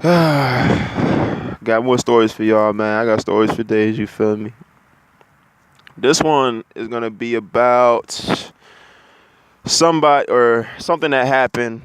Got more stories for y'all, man. I got stories for days, you feel me? This one is gonna be about somebody or something that happened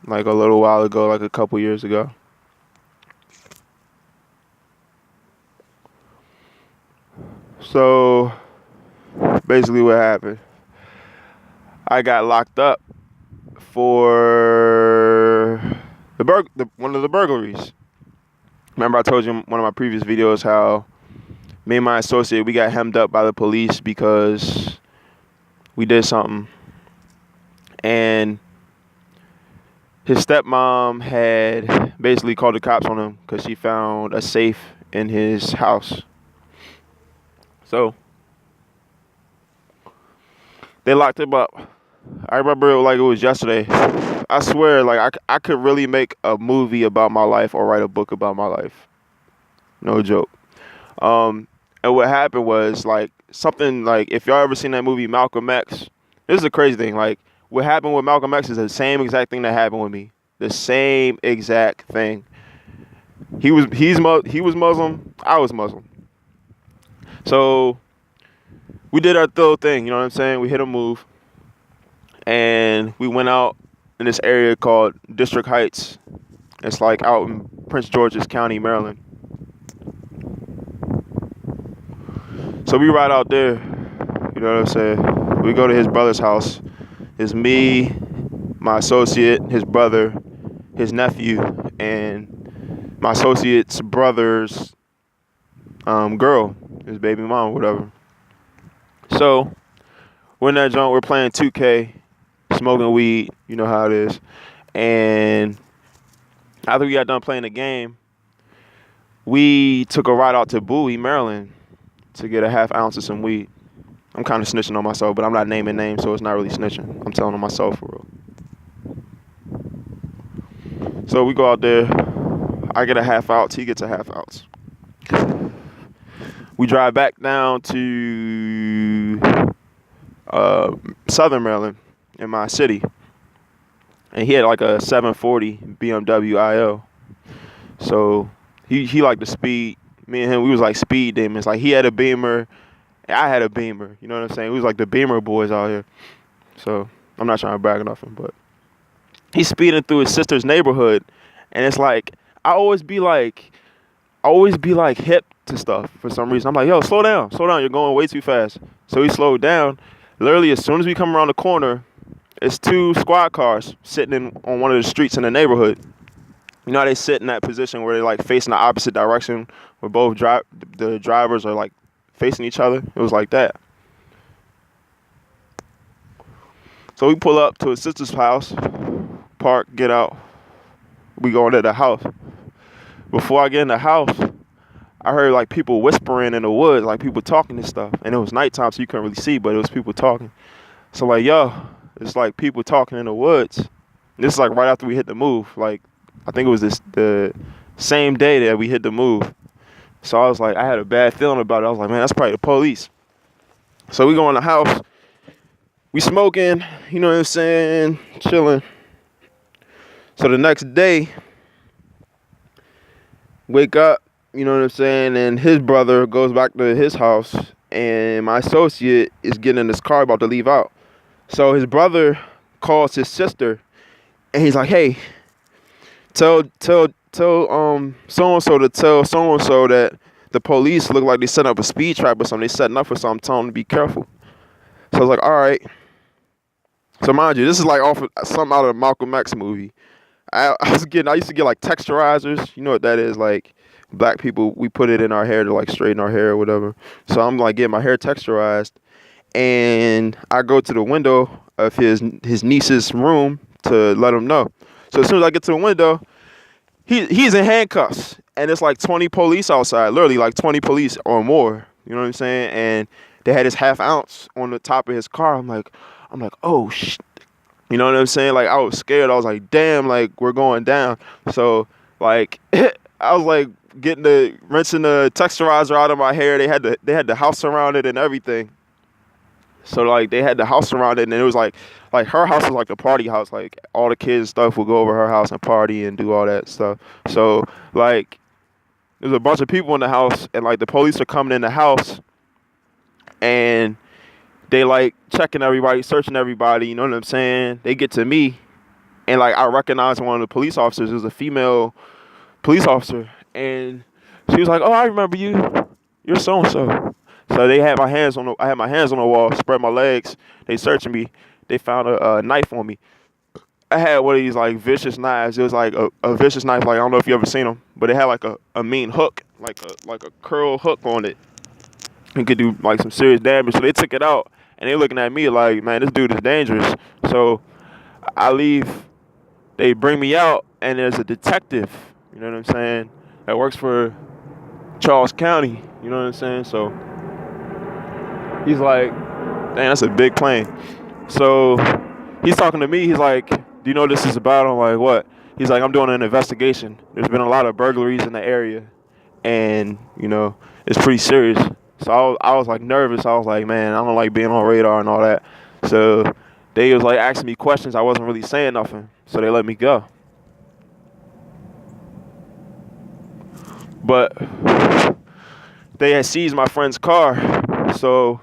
like a little while ago, like a couple years ago. So basically what happened, I got locked up for one of the burglaries. Remember I told you in one of my previous videos how me and my associate, we got hemmed up by the police because we did something. And his stepmom had basically called the cops on him because she found a safe in his house. So they locked him up. I remember it like it was yesterday. I swear, like I could really make a movie about my life or write a book about my life. No joke. And what happened was like something like if y'all ever seen that movie Malcolm X, this is a crazy thing. Like what happened with Malcolm X is the same exact thing that happened with me. The same exact thing. He was Muslim. I was Muslim. So we did our thorough thing. You know what I'm saying? We hit a move, and we went out in this area called District Heights. It's like out in Prince George's County, Maryland. So we ride out there, you know what I'm saying? We go to his brother's house. It's me, my associate, his brother, his nephew, and my associate's brother's girl, his baby mom, whatever. So we're in that joint, we're playing 2K, smoking weed, you know how it is. And after we got done playing the game, we took a ride out to Bowie, Maryland, to get a half ounce of some weed. I'm kind of snitching on myself, but I'm not naming names, so it's not really snitching. I'm telling on myself for real. So we go out there. I get a half ounce. He gets a half ounce. We drive back down to Southern Maryland in my city. And he had like a 740 BMW IO. So he liked the speed. Me and him, we was like speed demons. Like he had a Beamer, I had a Beamer. You know what I'm saying? We was like the Beamer boys out here. So I'm not trying to brag enough him, but he's speeding through his sister's neighborhood, and it's like I always be like hip to stuff for some reason. I'm like, yo, slow down, you're going way too fast. So he slowed down. Literally, as soon as we come around the corner, it's two squad cars sitting on one of the streets in the neighborhood. You know how they sit in that position where they're like facing the opposite direction, where both the drivers are like facing each other? It was like that. So we pull up to his sister's house, park, get out. We go into the house. Before I get in the house, I heard like people whispering in the woods, like people talking and stuff. And it was nighttime, so you couldn't really see, but it was people talking. So like, yo, it's like people talking in the woods. This is like right after we hit the move. Like, I think it was the same day that we hit the move. So I was like, I had a bad feeling about it. I was like, man, that's probably the police. So we go in the house. We smoking, you know what I'm saying, chilling. So the next day, wake up, you know what I'm saying, and his brother goes back to his house, and my associate is getting in his car about to leave out. So his brother calls his sister, and he's like, hey, tell so-and-so to tell so-and-so that the police look like they set up a speed trap or something. They setting up for something, telling them to be careful. So I was like, all right. So mind you, this is like off of something out of a Malcolm X movie. I used to get like texturizers. You know what that is? Like black people, we put it in our hair to like straighten our hair or whatever. So I'm like getting my hair texturized, and I go to the window of his niece's room to let him know. So as soon as I get to the window, he's in handcuffs, and it's like 20 police outside, literally like 20 police or more. You know what I'm saying? And they had his half ounce on the top of his car. I'm like, oh shit. You know what I'm saying? Like I was scared. I was like, damn, like we're going down. So like I was like rinsing the texturizer out of my hair. They had the house surrounded and everything. So like they had the house surrounded, and it was like like her house is like the party house. Like all the kids and stuff would go over her house and party and do all that stuff. So like there's a bunch of people in the house, and like the police are coming in the house, and they like checking everybody, searching everybody. You know what I'm saying? They get to me, and like I recognize one of the police officers. It was a female police officer, and she was like, "Oh, I remember you. You're so and so." So they had my hands on the, I had my hands on the wall, spread my legs. They searching me. They found a knife on me. I had one of these like vicious knives. It was like a vicious knife. Like I don't know if you ever seen them, but it had like a mean hook, like a curl hook on it. It could do like some serious damage. So they took it out, and they looking at me like, man, this dude is dangerous. So I leave. They bring me out, and there's a detective. You know what I'm saying? That works for Charles County. You know what I'm saying? So he's like, dang, that's a big plane. So he's talking to me. He's like, do you know what this is about? I'm like, what? He's like, I'm doing an investigation. There's been a lot of burglaries in the area, and, you know, it's pretty serious. So I was like nervous. I was like, man, I don't like being on radar and all that. So they was like asking me questions. I wasn't really saying nothing. So they let me go. But they had seized my friend's car. So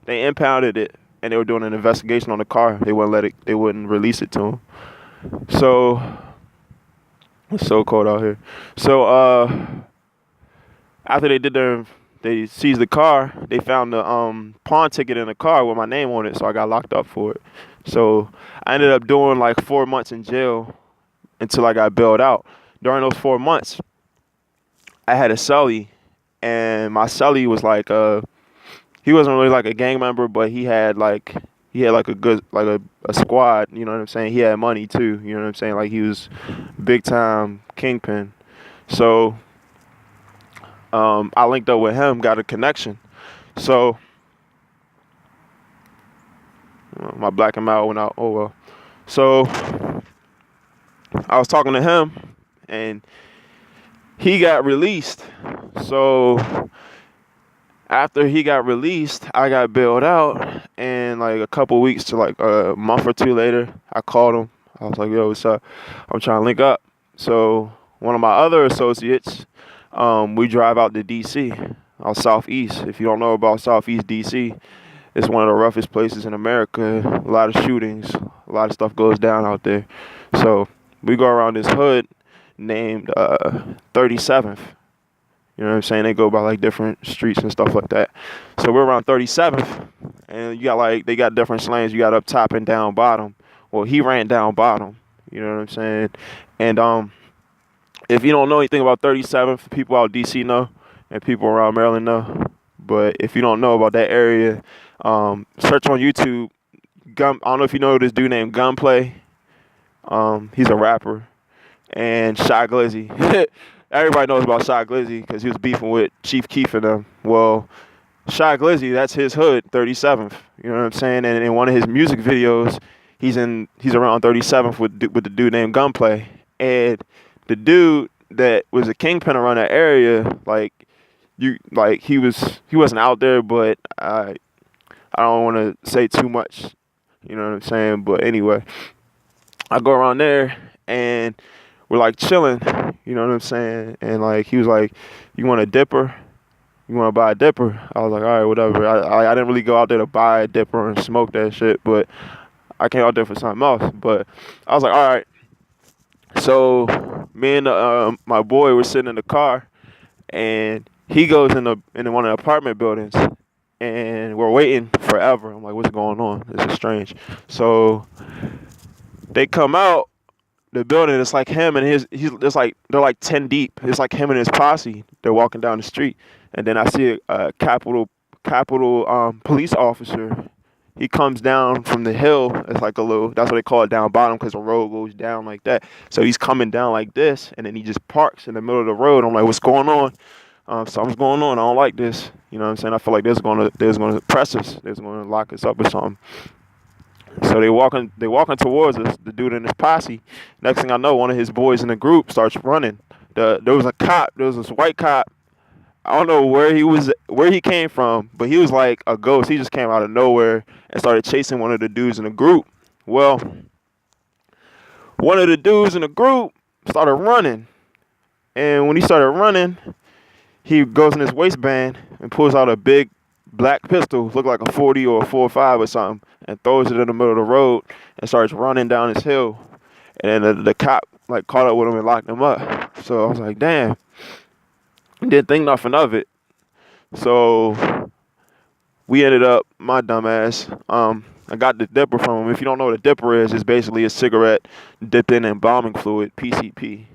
they impounded it, and they were doing an investigation on the car. They wouldn't release it to him. So it's so cold out here. So after they seized the car, they found the pawn ticket in the car with my name on it, so I got locked up for it. So I ended up doing like 4 months in jail until I got bailed out. During those 4 months, I had a cellie, and my cellie was like he wasn't really like a gang member, but he had like a good like a squad, you know what I'm saying? He had money too, you know what I'm saying? Like he was big time kingpin. So I linked up with him, got a connection. So my black and mild went out. Oh well. So I was talking to him, and he got released. So after he got released, I got bailed out, and like a couple weeks to like a month or two later, I called him. I was like, yo, what's up? I'm trying to link up. So one of my other associates, we drive out to DC, out southeast. If you don't know about southeast DC, it's one of the roughest places in America. A lot of shootings, a lot of stuff goes down out there. So we go around this hood named 37th. You know what I'm saying? They go by like different streets and stuff like that. So we're around 37th, and you got like, they got different lanes. You got up top and down bottom. Well, he ran down bottom. You know what I'm saying? And if you don't know anything about 37th, people out DC know, and people around Maryland know. But if you don't know about that area, search on YouTube. I don't know if you know this dude named Gunplay. He's a rapper. And Shy Glizzy. Everybody knows about Shy Glizzy because he was beefing with Chief Keef and them. Well, Shy Glizzy, that's his hood, 37th. You know what I'm saying? And in one of his music videos, he's around 37th with the dude named Gunplay. And the dude that was a kingpin around that area, he wasn't out there, but I don't want to say too much. You know what I'm saying? But anyway, I go around there, and we're like chilling, you know what I'm saying? And like he was like, "You want a dipper? You want to buy a dipper?" I was like, "All right, whatever." I didn't really go out there to buy a dipper and smoke that shit, but I came out there for something else. But I was like, "All right." So me and my boy were sitting in the car, and he goes in one of the apartment buildings, and we're waiting forever. I'm like, "What's going on? This is strange." So they come out the building. It's like him and they're like 10 deep. It's like him and his posse. They're walking down the street, and then I see a Capitol police officer. He comes down from the hill. It's like that's what they call it, down bottom, because the road goes down like that. So he's coming down like this, and then he just parks in the middle of the road. I'm like, what's going on? Something's going on. I don't like this. You know what I'm saying? I feel like they're going to press us. They're going to lock us up or something. So they walking towards us, the dude and his posse. Next thing I know, one of his boys in the group starts running. There was a cop. There was this white cop. I don't know where he came from, but he was like a ghost. He just came out of nowhere and started chasing one of the dudes in the group. Well, one of the dudes in the group started running. And when he started running, he goes in his waistband and pulls out a big black pistol, looked like a 40 or a 45 or something, and throws it in the middle of the road and starts running down this hill. And then the cop like caught up with him and locked him up. So I was like, damn. Didn't think nothing of it. So we ended up, my dumb ass, I got the dipper from him. If you don't know what a dipper is, it's basically a cigarette dipped in embalming fluid, PCP.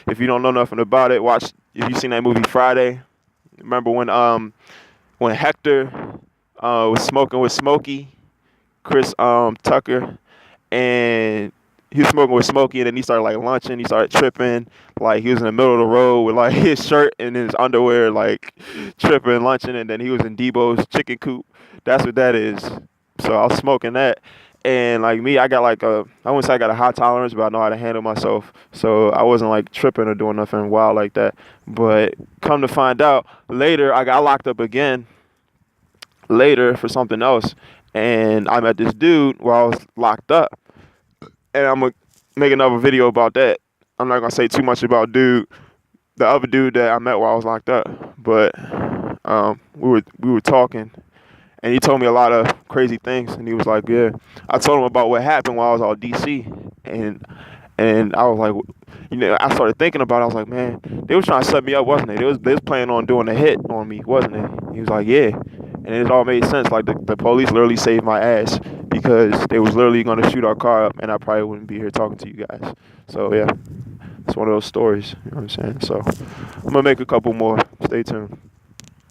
If you don't know nothing about it, watch. If you seen that movie Friday, remember when Hector was smoking with Smokey, Chris Tucker, and he was smoking with Smokey, and then he started like lunching. He started tripping, like he was in the middle of the road with like his shirt and his underwear, like tripping, lunching, and then he was in Debo's chicken coop. That's what that is. So I was smoking that, and like me, I got like I wouldn't say I got a high tolerance, but I know how to handle myself. So I wasn't like tripping or doing nothing wild like that. But come to find out, later I got locked up again. Later for something else, and I met this dude while I was locked up, and I'm gonna make another video about that. I'm not gonna say too much about the other dude that I met while I was locked up, but we were talking. And he told me a lot of crazy things, and he was like, "Yeah." I told him about what happened while I was on DC, and I was like, I started thinking about it. I was like, man, they was trying to set me up, wasn't they? They was planning on doing a hit on me, wasn't they? He was like, yeah, and it all made sense. Like the police literally saved my ass because they was literally gonna shoot our car up, and I probably wouldn't be here talking to you guys. So yeah, it's one of those stories. You know what I'm saying? So I'm gonna make a couple more. Stay tuned.